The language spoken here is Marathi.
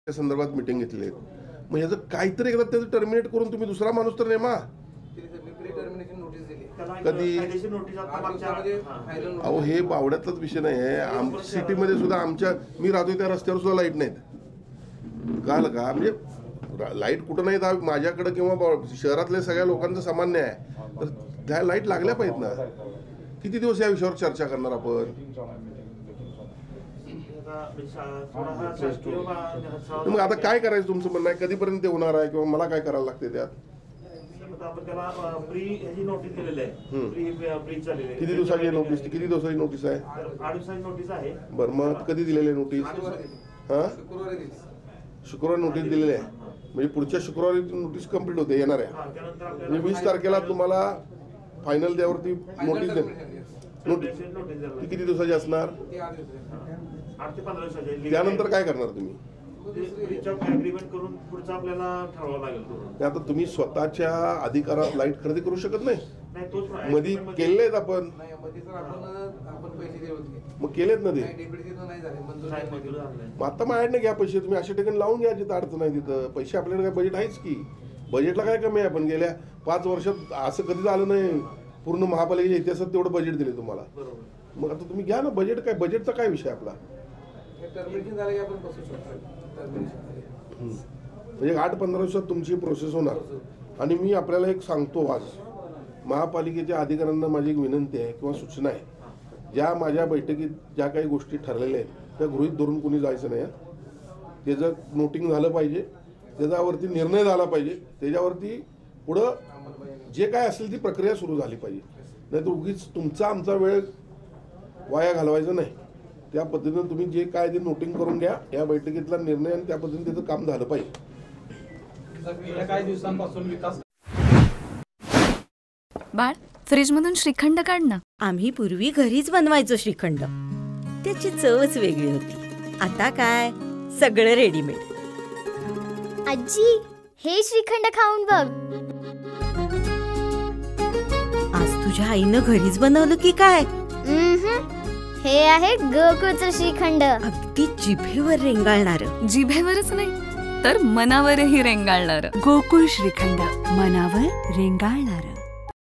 त्या संदर्भात मीटिंग घेतली आहे. मग ह्याचं काहीतरी एकदा त्याचं टर्मिनेट करून तुम्ही दुसरा माणूस तर नेमा. कधी अहो हे बावड्यातलाच विषय नाही आहे. सिटीमध्ये सुद्धा आमच्या मी राहतोय त्या रस्त्यावर सुद्धा लाईट नाहीत. कळलं का? म्हणजे लाईट कुठं नाहीत हा माझ्याकडे किंवा शहरातल्या सगळ्या लोकांचं सामान्य आहे. तर त्या लाईट लागल्या पाहिजेत ना. किती दिवस या विषयावर चर्चा करणार आपण? मग आता काय करायचं तुमचं म्हणणं आहे? कधीपर्यंत ते होणार आहे किंवा मला काय करायला लागते त्यात? किती दिवसाची नोटीस? किती दिवसाची नोटीस आहे? 8 दिवसाची नोटीस आहे. बरं मग कधी दिलेली नोटीस? हा शुक्रवारी नोटीस दिलेली आहे. म्हणजे पुढच्या शुक्रवारी नोटीस कंप्लीट होते येणार आहे. म्हणजे 20 तारखेला तुम्हाला फायनल त्यावरती नोटीस देणार. नोटीस किती दिवसाची असणार? 8 ते 15 दिवसाची. त्यानंतर काय करणार तुम्ही? अग्रीमेंट करून पुढचं आपल्याला ठरवावं लागेल. आता तुम्ही स्वतःच्या अधिकारात लाईट खरेदी करू शकत नाही. मध्ये केलेत आपण. मग केलेत ना ते. आता माझ्याकडे घ्या पैसे. तुम्ही अशा ठिकाणी लावून घ्या जिथं अडचण आहे तिथं. पैसे आपल्याकडे काय बजेट आहेच की. बजेटला काय कमी आहे? आपण गेल्या 5 वर्षात असं कधी झालं नाही. पूर्ण महापालिकेच्या इतिहासात तेवढं बजेट दिले तुम्हाला. मग आता तुम्ही घ्या ना बजेट. काय बजेटचा काय विषय आपला? म्हणजे 8-15 दिवसात तुमची प्रोसेस होणार. आणि मी आपल्याला एक सांगतो आज महापालिकेच्या अधिकाऱ्यांना माझी एक विनंती आहे किंवा सूचना आहे. ज्या माझ्या बैठकीत ज्या काही गोष्टी ठरलेल्या आहेत त्या गृहीत धरून कोणी जायचं नाही. त्याचं नोटिंग झालं पाहिजे. त्याच्यावरती निर्णय झाला पाहिजे. त्याच्यावरती पुढं जे काय असेल ती प्रक्रिया सुरू झाली पाहिजे. नाही तर उगीच तुमचा आमचा वेळ वाया घालवायचा नाही. त्या पद्धतीनं तुम्ही जे काय ते नोटिंग करून घ्या. या बैठकीतला निर्णय आणि त्या पद्धतीने त्याचं काम झालं पाहिजे. काही दिवसांपासून विकास. बाळ फ्रीजमधून श्रीखंड काढ ना. आम्ही पूर्वी घरीच बनवायचो श्रीखंड. त्याची चवच वेगळी होती. आता काय सगळं रेडीमेड. आजी हे श्रीखंड खाऊन बघ. आज तुझ्या आईनं घरीच बनवलं की काय? हे आहे गोकुळचं श्रीखंड. अगदी जिभेवर रेंगाळणार. जिभेवरच नाही तर मनावरही रेंगाळणार. गोकुळ श्रीखंड, मनावर रेंगाळणार.